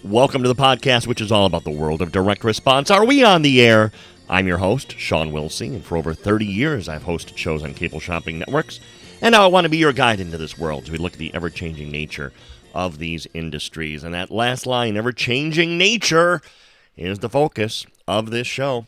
Welcome to the podcast, which is all about the world of direct response. Are we on the air? I'm your host, Sean Wilsey, and for over 30 years, I've hosted shows on cable shopping networks. And now I want to be your guide into this world as we look at the ever-changing nature of these industries. And that last line, ever-changing nature, is the focus of this show.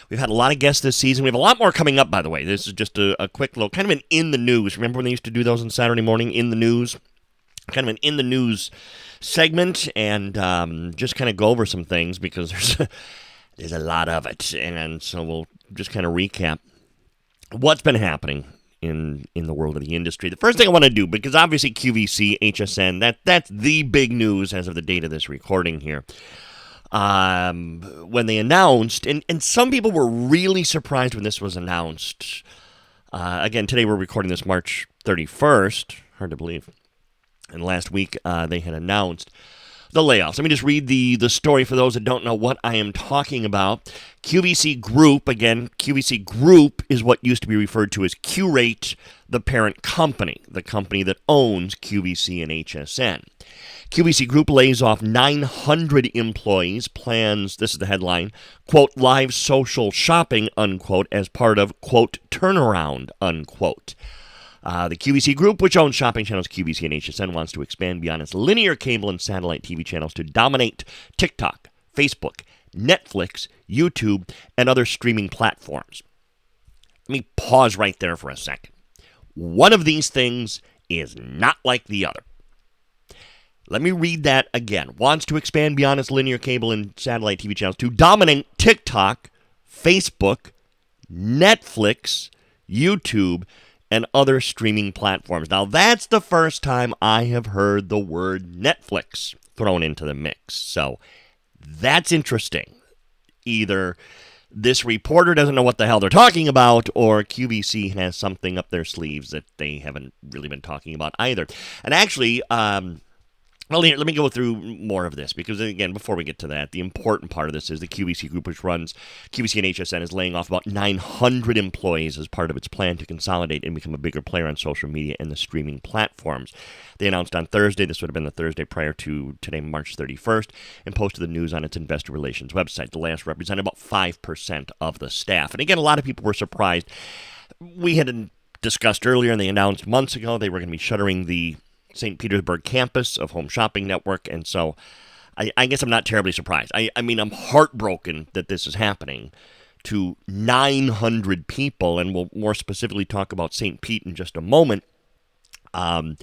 We've had a lot of guests this season. We have a lot more coming up, by the way. This is just a quick little, kind of an in the news. Remember when they used to do those on Saturday morning, in the news? Kind of an in the news segment, and just kind of go over some things because there's a lot of it. And so we'll just kind of recap what's been happening in the world of the industry. The first thing I want to do, because obviously QVC, HSN, that's the big news as of the date of this recording here. When they announced, and some people were really surprised when this was announced. Again, today we're recording this March 31st. Hard to believe. And last week they had announced the layoffs. Let me just read the story for those that don't know what I am talking about. QVC Group, again, QVC Group is what used to be referred to as Qurate, the parent company, the company that owns QVC and HSN. QVC Group lays off 900 employees, plans, this is the headline, quote, live social shopping, unquote, as part of, quote, turnaround, unquote. The QVC Group, which owns shopping channels QVC and HSN, wants to expand beyond its linear cable and satellite TV channels to dominate TikTok, Facebook, Netflix, YouTube, and other streaming platforms. Let me pause right there for a second. One of these things is not like the other. Let me read that again. Wants to expand beyond its linear cable and satellite TV channels to dominate TikTok, Facebook, Netflix, YouTube, and other streaming platforms. Now, that's the first time I have heard the word Netflix thrown into the mix. So that's interesting. Either this reporter doesn't know what the hell they're talking about, or QVC has something up their sleeves that they haven't really been talking about either. And actually, well, here, let me go through more of this, because, again, before we get to that, the important part of this is the QVC Group, which runs QVC and HSN, is laying off about 900 employees as part of its plan to consolidate and become a bigger player on social media and the streaming platforms. They announced on Thursday, this would have been the Thursday prior to today, March 31st, and posted the news on its investor relations website. The layoffs represent about 5% of the staff. And again, a lot of people were surprised. We had discussed earlier, and they announced months ago, they were going to be shuttering the St. Petersburg campus of Home Shopping Network, and so I guess I'm not terribly surprised. I mean, I'm heartbroken that this is happening to 900 people, and we'll more specifically talk about St. Pete in just a moment. But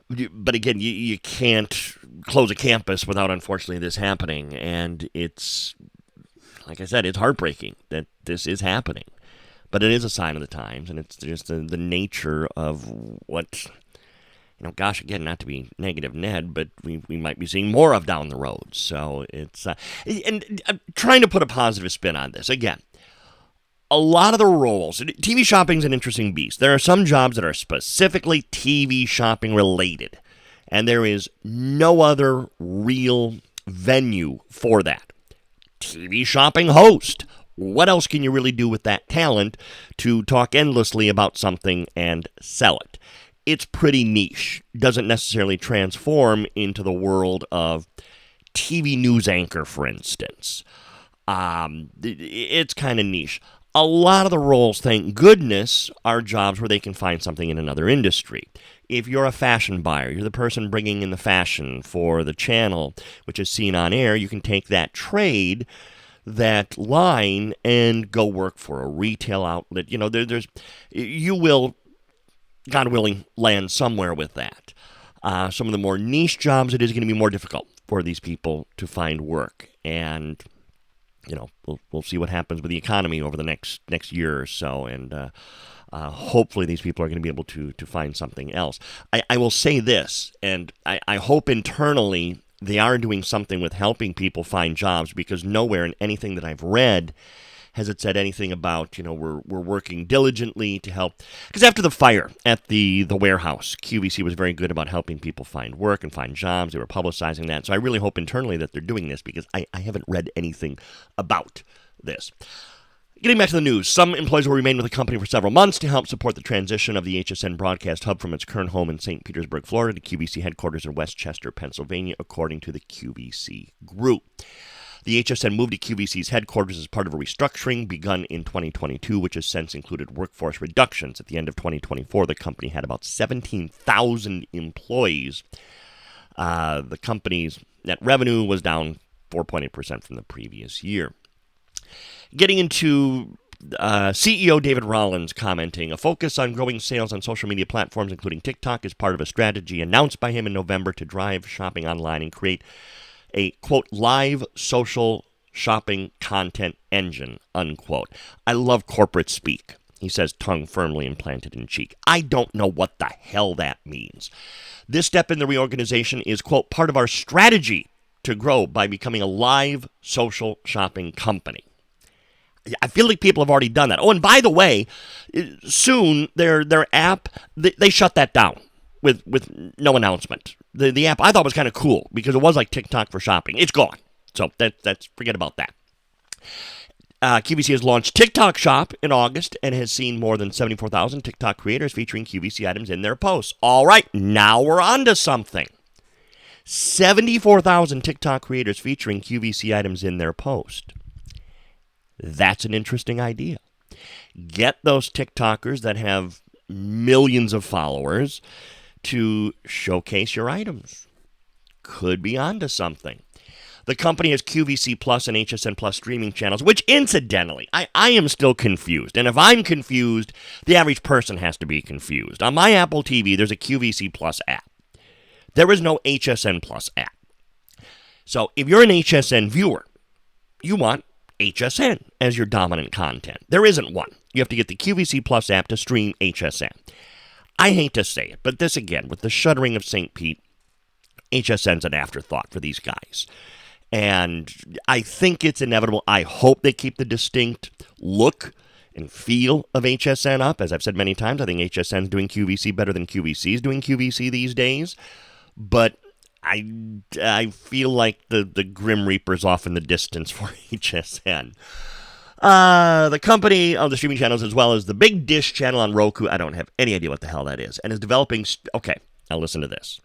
again, you can't close a campus without, unfortunately, this happening, and it's, like I said, it's heartbreaking that this is happening. But it is a sign of the times, and it's just the nature of what... gosh, again, not to be negative, Ned, but we might be seeing more of down the road. So it's, and I'm trying to put a positive spin on this. Again, a lot of the roles, TV shopping is an interesting beast. There are some jobs that are specifically TV shopping related, and there is no other real venue for that. TV shopping host. What else can you really do with that talent to talk endlessly about something and sell it? It's pretty niche. Doesn't necessarily transform into the world of TV news anchor, for instance. It's kind of niche. A lot of the roles, thank goodness, are jobs where they can find something in another industry. If you're a fashion buyer, you're the person bringing in the fashion for the channel, which is seen on air, you can take that trade, that line, and go work for a retail outlet. You will, God willing, land somewhere with that. Some of the more niche jobs, it is going to be more difficult for these people to find work. And, we'll see what happens with the economy over the next year or so. And hopefully these people are going to be able to find something else. I will say this, and I hope internally they are doing something with helping people find jobs, because nowhere in anything that I've read has it said anything about, we're working diligently to help. Because after the fire at the warehouse, QVC was very good about helping people find work and find jobs. They were publicizing that. So I really hope internally that they're doing this, because I haven't read anything about this. Getting back to the news, some employees will remain with the company for several months to help support the transition of the HSN broadcast hub from its current home in St. Petersburg, Florida, to QVC headquarters in Westchester, Pennsylvania, according to the QVC Group. The HSN moved to QVC's headquarters as part of a restructuring begun in 2022, which has since included workforce reductions. At the end of 2024, the company had about 17,000 employees. The company's net revenue was down 4.8% from the previous year. Getting into CEO David Rollins commenting, a focus on growing sales on social media platforms, including TikTok, is part of a strategy announced by him in November to drive shopping online and create a, quote, live social shopping content engine, unquote. I love corporate speak, he says, tongue firmly implanted in cheek. I don't know what the hell that means. This step in the reorganization is, quote, part of our strategy to grow by becoming a live social shopping company. I feel like people have already done that. Oh, and by the way, soon their app, they shut that down with no announcement. The app I thought was kind of cool because it was like TikTok for shopping. It's gone. So that's forget about that. QVC has launched TikTok Shop in August and has seen more than 74,000 TikTok creators featuring QVC items in their posts. All right, now we're on to something. 74,000 TikTok creators featuring QVC items in their post. That's an interesting idea. Get those TikTokers that have millions of followers to showcase your items. Could be onto something. The company has QVC Plus and HSN Plus streaming channels, which incidentally, I am still confused. And if I'm confused, the average person has to be confused. On my Apple TV, there's a QVC Plus app. There is no HSN Plus app. So if you're an HSN viewer, you want HSN as your dominant content. There isn't one. You have to get the QVC Plus app to stream HSN. I hate to say it, but this again, with the shuttering of St. Pete, HSN's an afterthought for these guys. And I think it's inevitable. I hope they keep the distinct look and feel of HSN up. As I've said many times, I think HSN's doing QVC better than QVC is doing QVC these days. But I feel like the Grim Reaper's off in the distance for HSN. The company of the streaming channels, as well as the Big Dish channel on Roku, I don't have any idea what the hell that is, and is developing, okay, now listen to this,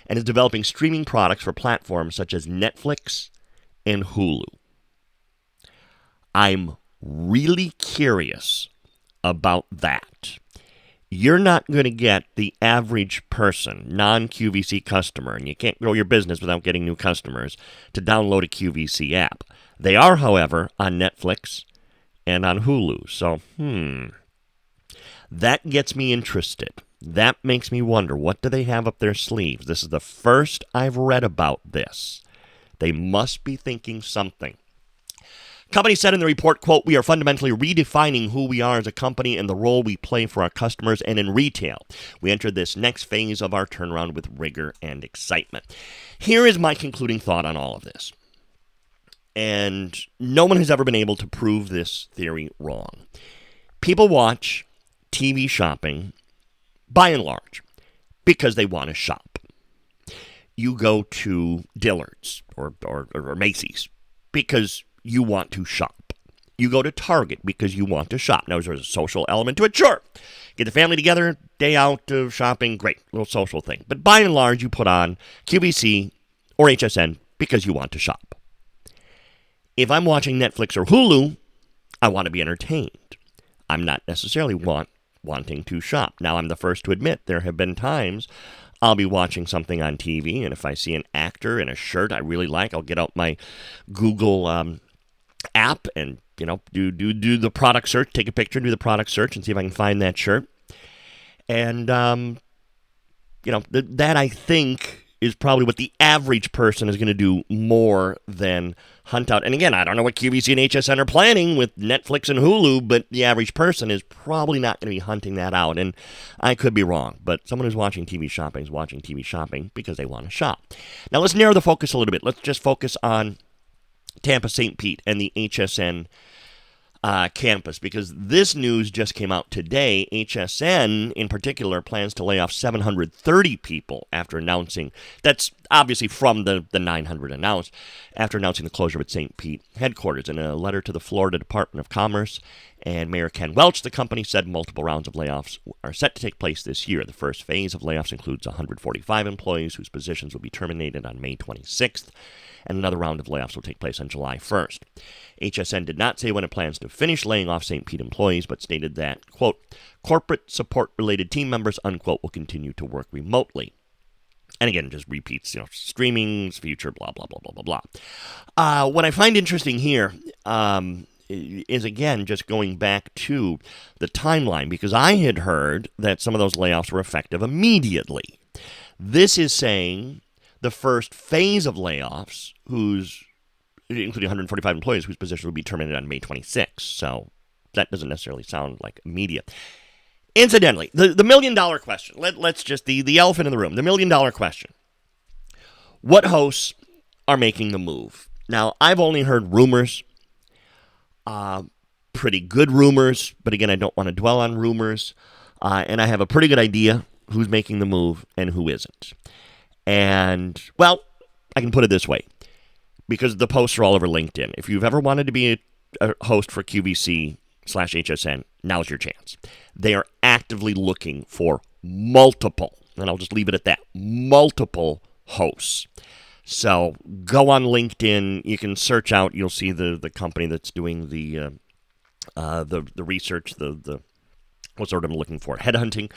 and is developing streaming products for platforms such as Netflix and Hulu. I'm really curious about that. You're not going to get the average person, non-QVC customer, and you can't grow your business without getting new customers, to download a QVC app. They are, however, on Netflix and on Hulu. So, that gets me interested. That makes me wonder, what do they have up their sleeves? This is the first I've read about this. They must be thinking something. Company said in the report, quote, we are fundamentally redefining who we are as a company and the role we play for our customers and in retail. We entered this next phase of our turnaround with rigor and excitement. Here is my concluding thought on all of this. And no one has ever been able to prove this theory wrong. People watch TV shopping, by and large, because they want to shop. You go to Dillard's or Macy's because you want to shop. You go to Target because you want to shop. Now, there's a social element to it. Sure. Get the family together, day out of shopping, great, little social thing. But by and large, you put on QVC or HSN because you want to shop. If I'm watching Netflix or Hulu, I want to be entertained. I'm not necessarily wanting to shop. Now, I'm the first to admit there have been times I'll be watching something on TV, and if I see an actor in a shirt I really like, I'll get out my Google app and, do the product search, take a picture, do the product search, and see if I can find that shirt. And, that I think is probably what the average person is going to do more than hunt out. And again, I don't know what QVC and HSN are planning with Netflix and Hulu, but the average person is probably not going to be hunting that out. And I could be wrong, but someone who's watching TV shopping is watching TV shopping because they want to shop. Now let's narrow the focus a little bit. Let's just focus on Tampa St. Pete and the HSN campus, because this news just came out today. HSN, in particular, plans to lay off 730 people after announcing. That's obviously from the 900 announced after announcing the closure of its St. Pete headquarters. In a letter to the Florida Department of Commerce and Mayor Ken Welch, the company said multiple rounds of layoffs are set to take place this year. The first phase of layoffs includes 145 employees whose positions will be terminated on May 26th, and another round of layoffs will take place on July 1st. HSN did not say when it plans to finish laying off St. Pete employees, but stated that, quote, corporate support-related team members, unquote, will continue to work remotely. And again, just repeats, streaming's future, blah, blah, blah, blah, blah, blah. What I find interesting here is, again, just going back to the timeline, because I had heard that some of those layoffs were effective immediately. This is saying the first phase of layoffs, including 145 employees, whose positions will be terminated on May 26th. So that doesn't necessarily sound like immediate. Incidentally, the million-dollar question, let's just, the elephant in the room, the million-dollar question. What hosts are making the move? Now, I've only heard rumors, pretty good rumors, but again, I don't want to dwell on rumors, and I have a pretty good idea who's making the move and who isn't. And, well, I can put it this way, because the posts are all over LinkedIn. If you've ever wanted to be a host for QVC/HSN, now's your chance. They are actively looking for multiple, and I'll just leave it at that, multiple hosts. So go on LinkedIn. You can search out. You'll see the company that's doing the research. What's the word I'm looking for? Headhunting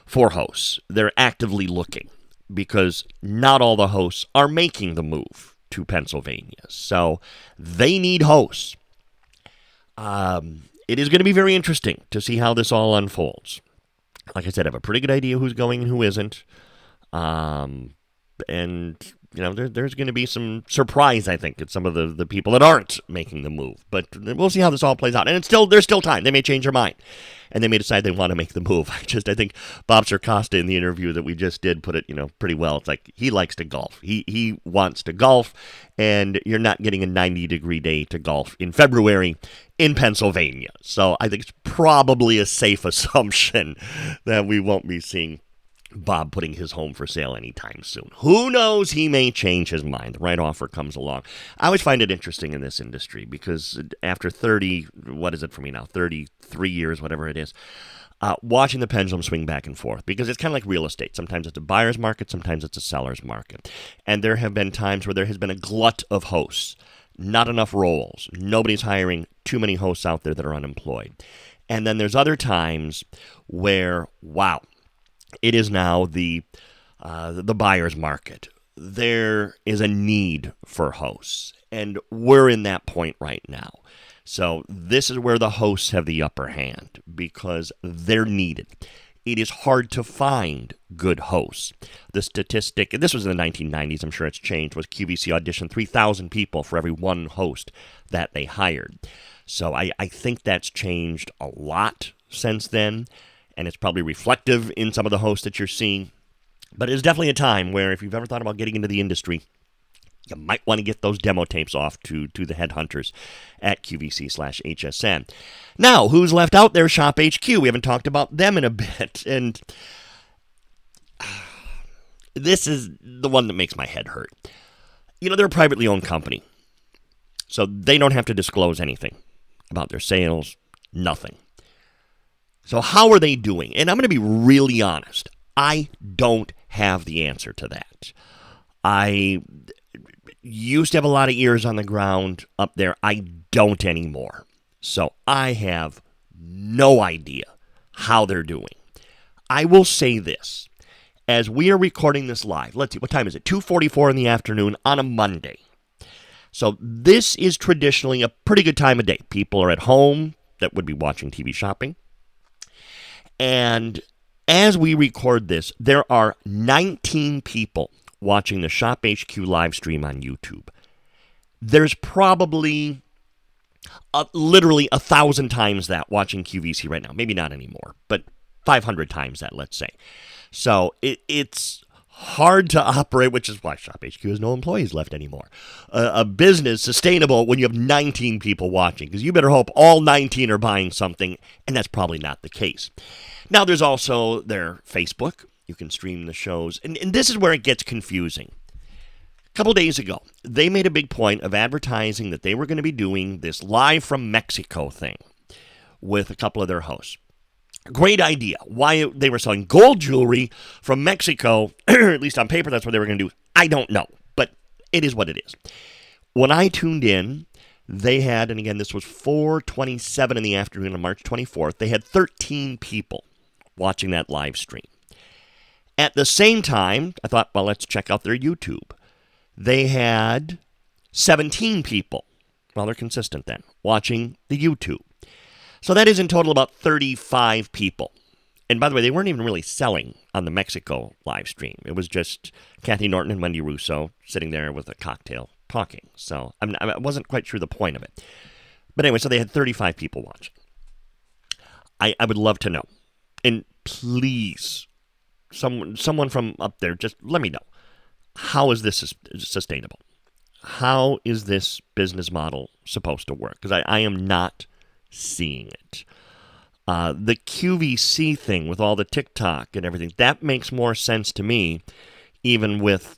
for hosts. They're actively looking because not all the hosts are making the move to Pennsylvania. So they need hosts. It is going to be very interesting to see how this all unfolds. Like I said, I have a pretty good idea who's going and who isn't. And, there's going to be some surprise, I think, at some of the people that aren't making the move. But we'll see how this all plays out. And there's still time. They may change their mind. And they may decide they want to make the move. I think Bob Circosta in the interview that we just did put it, pretty well. It's like he likes to golf. He wants to golf, and you're not getting a 90-degree day to golf in February in Pennsylvania. So I think it's probably a safe assumption that we won't be seeing Bob putting his home for sale anytime soon. Who knows? He may change his mind. The right offer comes along. I always find it interesting in this industry because after 33 years, whatever it is, watching the pendulum swing back and forth, because it's kind of like real estate. Sometimes it's a buyer's market, sometimes it's a seller's market. And there have been times where there has been a glut of hosts, not enough roles. Nobody's hiring, too many hosts out there that are unemployed. And then there's other times where, wow, it is now the buyer's market. There is a need for hosts, and we're in that point right now. So this is where the hosts have the upper hand because they're needed. It is hard to find good hosts. The statistic, and this was in the 1990s, I'm sure it's changed, was QVC auditioned 3,000 people for every one host that they hired. So I think that's changed a lot since then. And it's probably reflective in some of the hosts that you're seeing. But it's definitely a time where if you've ever thought about getting into the industry, you might want to get those demo tapes off to the headhunters at QVC/HSN. Now, who's left out there? ShopHQ. We haven't talked about them in a bit. And this is the one that makes my head hurt. They're a privately owned company. So they don't have to disclose anything about their sales, nothing. So how are they doing? And I'm going to be really honest. I don't have the answer to that. I used to have a lot of ears on the ground up there. I don't anymore. So I have no idea how they're doing. I will say this. As we are recording this live, let's see, what time is it? 2:44 in the afternoon on a Monday. So this is traditionally a pretty good time of day. People are at home that would be watching TV shopping. And as we record this, there are 19 people watching the ShopHQ live stream on YouTube. There's probably literally 1,000 times that watching QVC right now. Maybe not anymore, but 500 times that, let's say. So it's hard to operate, which is why ShopHQ has no employees left anymore. A business sustainable when you have 19 people watching, because you better hope all 19 are buying something, and that's probably not the case. Now, there's also their Facebook. You can stream the shows, and this is where it gets confusing. couple days ago, they made a big point of advertising that they were going to be doing this live from Mexico thing with a couple of their hosts. Great idea. Why they were selling gold jewelry from Mexico, at least on paper, that's what they were going to do. I don't know, but it is what it is. When I tuned in, they had, and again, this was 4:27 in the afternoon on March 24th, they had 13 people watching that live stream. At the same time, I thought, well, let's check out their YouTube. They had 17 people, well, they're consistent then, watching the YouTube. So that is in total about 35 people. And by the way, they weren't even really selling on the Mexico live stream. It was just Kathy Norton and Wendy Russo sitting there with a cocktail talking. So I wasn't quite sure the point of it. But anyway, so they had 35 people watching. I would love to know. And please, someone from up there, just let me know. How is this sustainable? How is this business model supposed to work? Because I am not seeing it. The QVC thing with all the TikTok and everything, that makes more sense to me, even with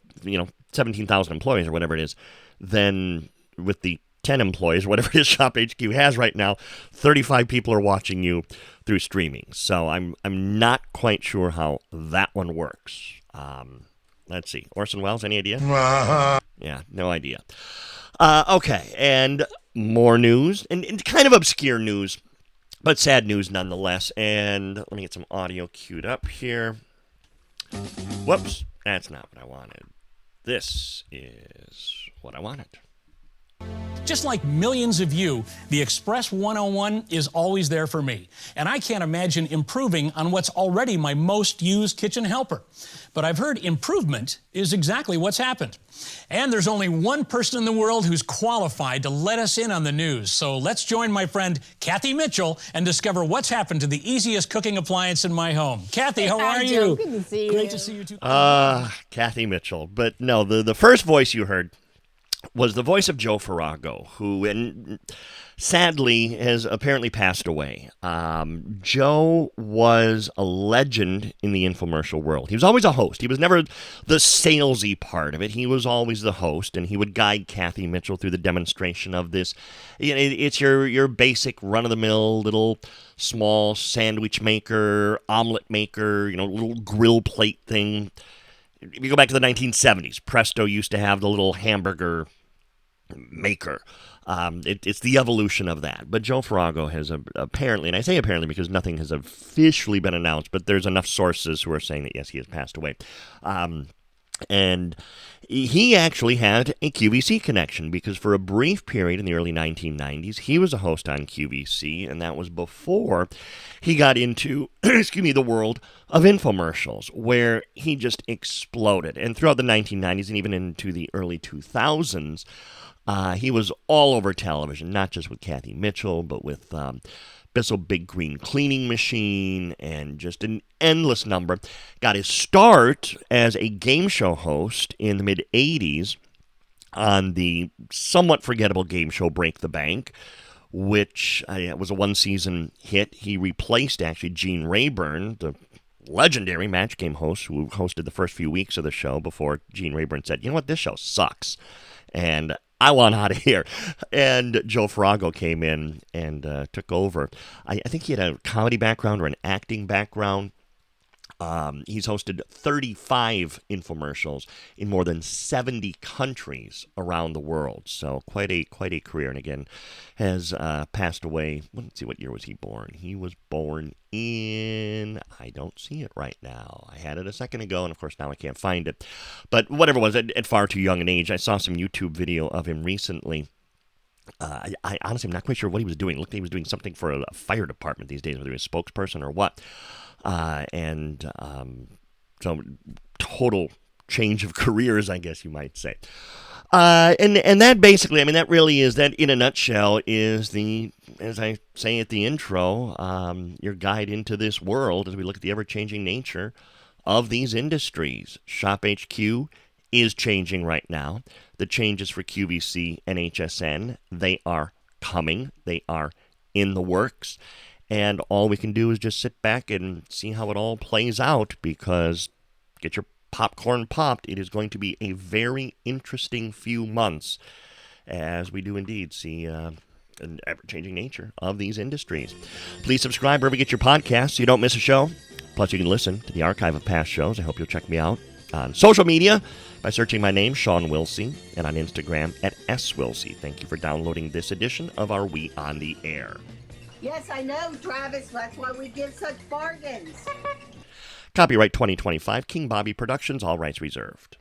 17,000 employees or whatever it is, than with the 10 employees, whatever it is ShopHQ has right now. 35 people are watching you through streaming. So I'm not quite sure how that one works. Let's see. Orson Welles, any idea? Yeah, no idea. Okay, and more news, and kind of obscure news, but sad news nonetheless. And let me get some audio queued up here. Whoops, that's not what I wanted. This is what I wanted. Just like millions of you, the Express 101 is always there for me. And I can't imagine improving on what's already my most used kitchen helper. But I've heard improvement is exactly what's happened. And there's only one person in the world who's qualified to let us in on the news. So let's join my friend Kathy Mitchell and discover what's happened to the easiest cooking appliance in my home. Kathy, how are you? Good to see you. Great to see you too. Kathy Mitchell. But no, the first voice you heard was the voice of Joe Farago, who sadly has apparently passed away. Joe was a legend in the infomercial world. He was always a host. He was never the salesy part of it. He was always the host, and he would guide Kathy Mitchell through the demonstration of this. It's your basic run-of-the-mill little small sandwich maker, omelet maker, little grill plate thing. If you go back to the 1970s, Presto used to have the little hamburger maker. It's the evolution of that. But Joe Farago has apparently, and I say apparently because nothing has officially been announced, but there's enough sources who are saying that, yes, he has passed away. And he actually had a QVC connection because for a brief period in the early 1990s, he was a host on QVC, and that was before he got into, the world of infomercials, where he just exploded. And throughout the 1990s and even into the early 2000s, he was all over television, not just with Kathy Mitchell, but with Bissell Big Green Cleaning Machine, and just an endless number. Got his start as a game show host in the mid-'80s on the somewhat forgettable game show Break the Bank, which was a one-season hit. He replaced, actually, Gene Rayburn, the legendary Match Game host who hosted the first few weeks of the show before Gene Rayburn said, you know what, this show sucks, and I want out of here. And Joe Farago came in and took over. I think he had a comedy background or an acting background. He's hosted 35 infomercials in more than 70 countries around the world. So quite a career. And again, has passed away. Let's see, what year was he born? He was born in, I don't see it right now. I had it a second ago, and of course now I can't find it. But whatever it was, at far too young an age. I saw some YouTube video of him recently. I honestly am not quite sure what he was doing. Looked like he was doing something for a fire department these days, whether he was a spokesperson or what. So total change of careers, I guess you might say. And that basically, that really is, that in a nutshell is the, as I say at the intro, your guide into this world as we look at the ever-changing nature of these industries. ShopHQ is changing right now. The changes for QVC and HSN, they are coming. They are in the works. And all we can do is just sit back and see how it all plays out, because get your popcorn popped, it is going to be a very interesting few months as we do indeed see an ever-changing nature of these industries. Please subscribe wherever you get your podcasts so you don't miss a show. Plus, you can listen to the archive of past shows. I hope you'll check me out on social media by searching my name, Sean Wilsey, and on Instagram at @swilsey. Thank you for downloading this edition of our We on the Air. Yes, I know, Travis. That's why we give such bargains. Copyright 2025, King Bobby Productions, all rights reserved.